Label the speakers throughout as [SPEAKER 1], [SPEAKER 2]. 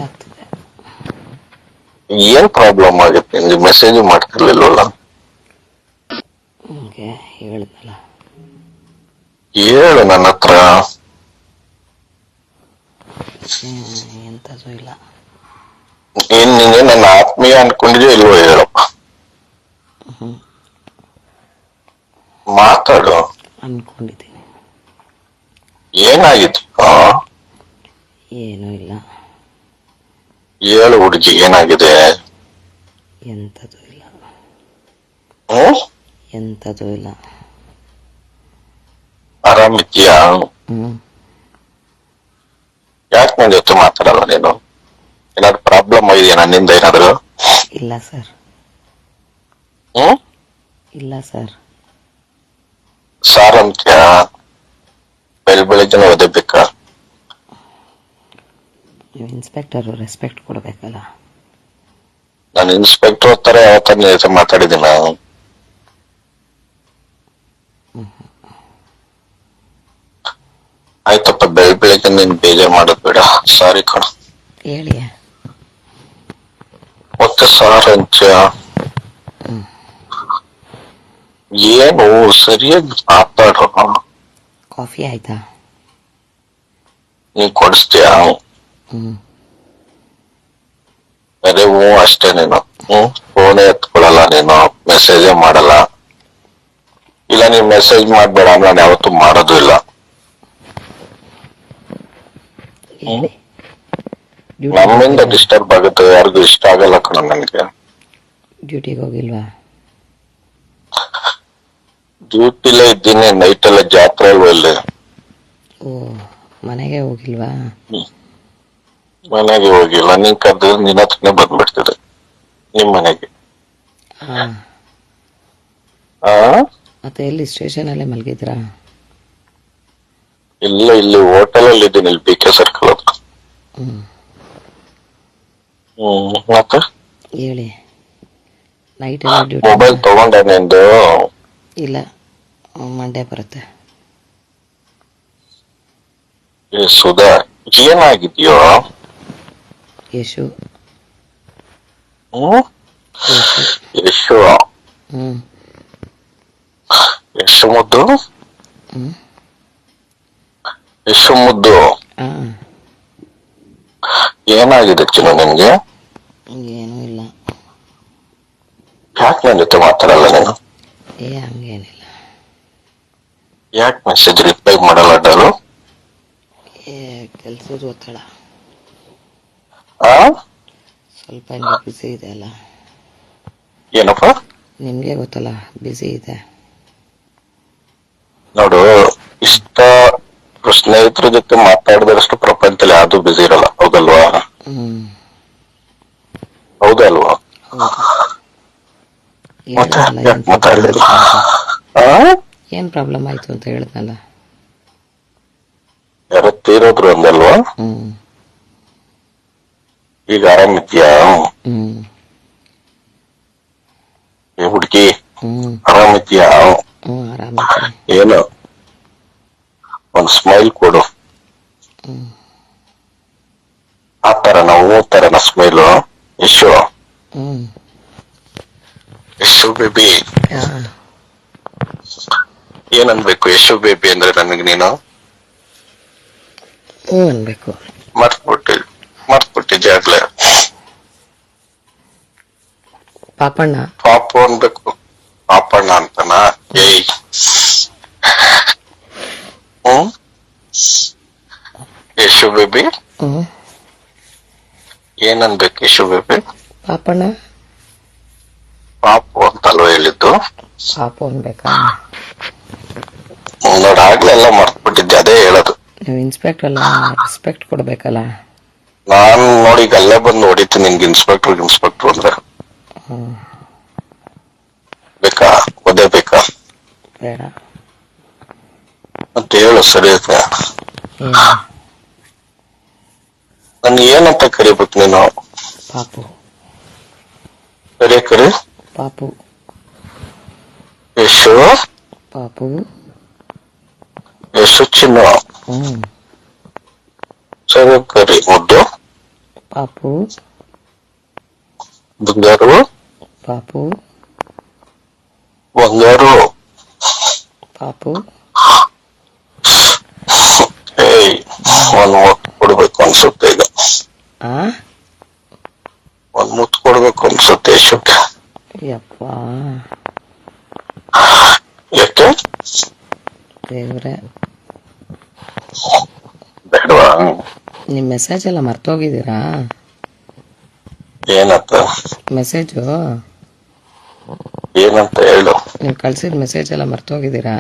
[SPEAKER 1] ಆಗ್ತದೆ.
[SPEAKER 2] ಏನ್ ಪ್ರಾಬ್ಲಮ್ ಆಗುತ್ತೆ? ನಿಮ್ಗೆ ಮೆಸೇಜ್ ಮಾಡ್ತಿರ್ಲಿಲ್ವಲ್ಲ?
[SPEAKER 1] ಹಂಗೆ ಹೇಳಿದ್ನಲ್ಲ.
[SPEAKER 2] ಹೇಳು ನನ್ನ ಹತ್ರ.
[SPEAKER 1] ಎಂಥದ್ದು ಇಲ್ಲ.
[SPEAKER 2] ಏನ್ ನೀನೆ ನನ್ನ ಆತ್ಮೀಯ ಅನ್ಕೊಂಡಿದ್ಯೋ ಇಲ್ವೋ ಹೇಳಪ್ಪ. ಮಾತಾಡು.
[SPEAKER 1] ಅನ್ಕೊಂಡಿದ್ದೀನಿ.
[SPEAKER 2] ಏನಾಗಿತ್ತು?
[SPEAKER 1] ಏನೂ ಇಲ್ಲ.
[SPEAKER 2] ಹೇಳು ಹುಡುಗಿ, ಏನಾಗಿದೆ?
[SPEAKER 1] ಎಂಥದ್ದು ಇಲ್ಲ.
[SPEAKER 2] ಹ್ಮ್?
[SPEAKER 1] ಎಂಥದ್ದು ಇಲ್ಲ.
[SPEAKER 2] ಆರಾಮಿದ್ಯಾ? ಯಾಕೆ ನನ್ನ ಜೊತೆ ಮಾತಾಡಲ್ಲ ನೀನು? ಏನಾದ್ರು ಪ್ರಾಬ್ಲಮ್ ಇದೆಯಾ ನನ್ನಿಂದ ಏನಾದ್ರು?
[SPEAKER 1] ಇಲ್ಲ ಸರ್. ಇಲ್ಲ ಸರ್.
[SPEAKER 2] ಸಾರ್ ಅಂತ್ಯ ಬೆಳಗ್ಗೆನೆ ಓದಬೇಕಾ?
[SPEAKER 1] ನೀವು ಇನ್ಸ್ಪೆಕ್ಟರು, ರೆಸ್ಪೆಕ್ಟ್ ಕೊಡಬೇಕಲ್ಲ.
[SPEAKER 2] ನಾನು ಇನ್ಸ್ಪೆಕ್ಟರ್ ತರ ಯಾವತ್ತ ನಿನ್ನ ಜೊತೆ ಮಾತಾಡಿದ್ದೀನ? ಆಯ್ತಪ್ಪ, ಬೆಳಗ್ಗೆ ನೀನ್ ಬೇಜಾರ್ ಮಾಡೋದ್ ಬೇಡ. ಸಾರಿ ಕಣ.
[SPEAKER 1] ಹೇಳಿ.
[SPEAKER 2] ಮತ್ತೆ ಸಾರ್ ಅಂತ್ಯ ಏನು? ಸರಿಯಾಗಿ ಮಾತಾಡೋ.
[SPEAKER 1] ಕಾಫಿ ಆಯ್ತಾ?
[SPEAKER 2] ನೀನ್ ಕೊಡಿಸ್ತೀಯಾ? ಅದೇ ಹ್ಞೂ ಅಷ್ಟೇ. ನೀನು ಫೋನೇ ಎತ್ಕೊಳಲ್ಲ, ನೀನು ಮೆಸೇಜೇ ಮಾಡಲ್ಲ. ಇಲ್ಲ ನೀನ್ ಮೆಸೇಜ್ ಮಾಡ್ಬೇಡ, ನಾನು ಯಾವತ್ತೂ ಮಾಡೋದು ಇಲ್ಲ. ನಮ್ಮಿಂದ ಡಿಸ್ಟರ್ಬ್ ಆಗುತ್ತೆ, ಯಾರಿಗೂ ಇಷ್ಟ ಆಗಲ್ಲ ಕಣ ನನಗೆ.
[SPEAKER 1] ಡ್ಯೂಟಿಗೆ ಹೋಗಿಲ್ವಾ?
[SPEAKER 2] ಡ್ಯೂಟಿಲೇ ಇದ್ದೀನಿ. ನೈಟ್ ಎಲ್ಲ ಜಾತ್ರೆ ಅಲ್ವಾ ಇಲ್ಲಿ.
[SPEAKER 1] ಓ, ಮನೆಗೆ ಹೋಗಿಲ್ವಾ?
[SPEAKER 2] ಮನೆಗೆ ಹೋಗಿಲ್ಲ. ನೀನ್ ಕರೆದ್ರೆ ನಿನ್ನ ಹತ್ರನೇ ಬಂದ್ಬಿಡ್ತಿದೆ, ನಿಮ್ ಮನೆಗೆ.
[SPEAKER 1] ಮತ್ತೆ ಎಲ್ಲಿ ಸ್ಟೇಷನ್ ಅಲ್ಲೇ ಮಲಗಿದ್ರಾ?
[SPEAKER 2] ಇಲ್ಲ, ಇಲ್ಲಿ ಹೋಟೆಲ್ ಅಲ್ಲಿ ಇದ್ದೀನಿ, ಇಲ್ಲಿ BK ಸರ್ಕಲ್ ಹತ್ರ. ಮತ್ತೆ
[SPEAKER 1] ಹೇಳಿ. ನೈಟ್ ಎಲ್ಲ ಡ್ಯೂಟಿ?
[SPEAKER 2] ಮೊಬೈಲ್ ತಗೊಂಡ ನಿಂದು?
[SPEAKER 1] ಇಲ್ಲ, ಮಂಡೇ ಬರುತ್ತೆ.
[SPEAKER 2] ಸುಧಾ, ಏನಾಗಿದ್ಯೋ?
[SPEAKER 1] ಯಶು.
[SPEAKER 2] ಯಶು ಯಶು ಮುದ್ದು. ಯಶು ಮುದ್ದು, ಏನಾಗಿದೆ ಚಿನ್ನು ನಿನ್ಗೆ?
[SPEAKER 1] ಏನೂ ಇಲ್ಲ.
[SPEAKER 2] ಯಾಕೆ ನನ್ನ ಜೊತೆ ಮಾತಾಡಲ್ಲ ನೀನು?
[SPEAKER 1] ಹಂಗೇನಿಲ್ಲ.
[SPEAKER 2] ಯಾಕೆ ಮೆಸೇಜ್ ರಿಪ್ಲೈ ಮಾಡಲ್ಲ ಡಾಲು?
[SPEAKER 1] ಕೆಲ್ಸದ ಒತ್ತಡ ಸ್ವಲ್ಪ ಹಂಗೆ ಬಿಸಿ ಇದೆ ಅಲ್ಲ.
[SPEAKER 2] ಏನಪ್ಪ?
[SPEAKER 1] ನಿಮ್ಗೆ ಗೊತ್ತಲ್ಲ, ಬಿಸಿ ಇದೆ.
[SPEAKER 2] ನೋಡು, ಇಷ್ಟ ಸ್ನೇಹಿತರ ಜೊತೆ ಮಾತಾಡಿದಷ್ಟು ಪ್ರಪಂಚದಲ್ಲಿ ಯಾವ್ದು ಬಿಸಿ ಇರಲ್ಲ, ಹೌದಲ್ವಾ? ಹೌದಲ್ವಾ?
[SPEAKER 1] ಏನ್ ಪ್ರಾಬ್ಲಮ್ ಆಯ್ತು ಅಂತ ಹೇಳಿದ್ನಲ್ಲ.
[SPEAKER 2] ಯಾರೋ ತೀರೋದ್ರು ಅಂದಲ್ವಾ? ಈಗ ಆರಾಮಿದ್ಯಾ? ಹುಡುಗಿ ಆರಾಮಿದ್ಯಾ? ಏನು, ಒಂದ್ ಸ್ಮೈಲ್ ಕೊಡು. ಆ ತರನ, ಹೂ ತರನ ಸ್ಮೈಲು? ಯಶು, ಯಶು ಬೇಬಿ. ಏನನ್ಬೇಕು ಯಶು ಬೇಬಿ ಅಂದ್ರೆ ನನಗೆ ನೀನು?
[SPEAKER 1] ಅನ್ಬೇಕು.
[SPEAKER 2] ಮರ್ತ್ಬಿಟ್ಟಿದ್ದೆ ಆಗ್ಲೇ.
[SPEAKER 1] ಪಾಪಣ್ಣ.
[SPEAKER 2] ಪಾಪು ಅನ್ಬೇಕು. ಪಾಪಣ್ಣ ಅಂತನ? ಏಯ್, ಯಶು ಬೇಬಿ ಏನನ್ಬೇಕು? ಯಶು ಬೇಬಿ
[SPEAKER 1] ಪಾಪಣ್ಣ.
[SPEAKER 2] ಪಾಪು ಅಂತಲ್ವ ಹೇಳಿದ್ದು?
[SPEAKER 1] ಪಾಪು ಅನ್ಬೇಕಾ?
[SPEAKER 2] ನೋಡ, ಆಗ್ಲೆಲ್ಲ ಮರ್ತ್ಬಿಟ್ಟಿದ್ದೆ, ಅದೇ ಹೇಳೋದು.
[SPEAKER 1] ನೀವು ಇನ್ಸ್ಪೆಕ್ಟರ್ ಅಲ್ಲ, ರೆಸ್ಪೆಕ್ಟ್ ಕೊಡ್ಬೇಕಲ್ಲ.
[SPEAKER 2] ನಾನು ನೋಡಿ ಅಲ್ಲೇ ಬಂದು ಹೊಡಿತೀನಿ ನಿನ್ಗೆ ಇನ್ಸ್ಪೆಕ್ಟರ್ ಅಂದ್ರೆ. ಬೇಕಾ? ಒದೇ ಬೇಕಾ?
[SPEAKER 1] ಬೇಡ.
[SPEAKER 2] ಮತ್ತೆ ಹೇಳು, ಸರಿ. ನನ್ ಏನಂತ ಕರಿಬೇಕು ನೀನು?
[SPEAKER 1] ಪಾಪು.
[SPEAKER 2] ಸರಿ ಕರಿ.
[SPEAKER 1] ಪಾಪು.
[SPEAKER 2] ಯಶು.
[SPEAKER 1] ಪಾಪು.
[SPEAKER 2] ಯಶು ಚಿನ್ನು. ಸರಿ ಕರಿ. ಮುದ್ದು.
[SPEAKER 1] ಪಾಪು
[SPEAKER 2] ಬಂಗಾರು
[SPEAKER 1] ಪಾಪು
[SPEAKER 2] ಬಂಗಾರು
[SPEAKER 1] ಪಾಪು
[SPEAKER 2] ಏಯ್ ಒಂದ್ ಮುತ್ತು ಕೊಡ್ಬೇಕು ಅನ್ಸುತ್ತೆ ಈಗ
[SPEAKER 1] ಆ
[SPEAKER 2] ಒಂದ್ ಮುತ್ತು ಕೊಡ್ಬೇಕು ಅನ್ಸುತ್ತೆ ಯಶೋಕ್ಕೆ.
[SPEAKER 1] ಯಪ್ಪ
[SPEAKER 2] ಯಾಕೆ
[SPEAKER 1] ದೇವ್ರೆ,
[SPEAKER 2] ಬೇಡವಾ?
[SPEAKER 1] ನಿಮ್ಮ ಮೆಸೇಜ್ ಎಲ್ಲ ಮರ್ತೋಗಿದ್ದೀರಾ?
[SPEAKER 2] ಏನಂತ
[SPEAKER 1] ಮೆಸೇಜು
[SPEAKER 2] ಏನಂತ ಹೇಳು.
[SPEAKER 1] ನೀವು ಕಳ್ಸಿದ ಮೆಸೇಜ್ ಎಲ್ಲ ಮರ್ತೋಗಿದ್ದೀರಾ?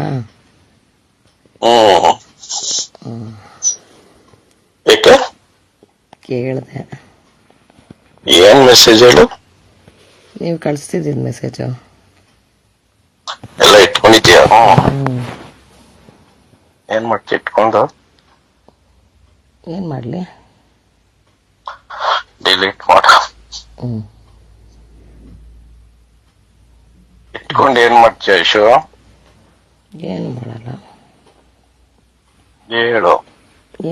[SPEAKER 2] ಯಾಕೆ
[SPEAKER 1] ಕೇಳಿದೆ.
[SPEAKER 2] ಏನ್ ಮೆಸೇಜ್ ಹೇಳು.
[SPEAKER 1] ನೀವು ಕಳಿಸ್ತಿದ್ದಿದ್ದು ಮೆಸೇಜು
[SPEAKER 2] ಎಲ್ಲ ಇಟ್ಕೊಂಡಿದ್ಯಾ? ಏನ್ ಮಾಡ್ತಿ ಇಟ್ಕೊಂಡು?
[SPEAKER 1] ಏನು ಮಾಡಲಿ?
[SPEAKER 2] ಡಿಲೀಟ್ ಮಾಡ. ಇಟ್ಕೊಂಡು ಏನ್ ಮಾಡ್ತೀಯ ಯಶು?
[SPEAKER 1] ಏನು ಮಾಡಲ್ಲ.
[SPEAKER 2] ಹೇಳು.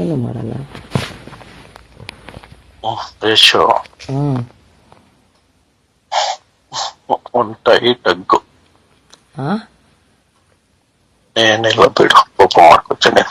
[SPEAKER 1] ಏನು ಮಾಡಲ್ಲ.
[SPEAKER 2] ಯಶು ಒಂದ್ ಟೈಟ್ ಅಗ್ಗು.
[SPEAKER 1] ಹಾಂ
[SPEAKER 2] ಏನಿಲ್ಲ ಬಿಡು, ಕೋಪ ಮಾಡ್ಕೊತೀನಿ.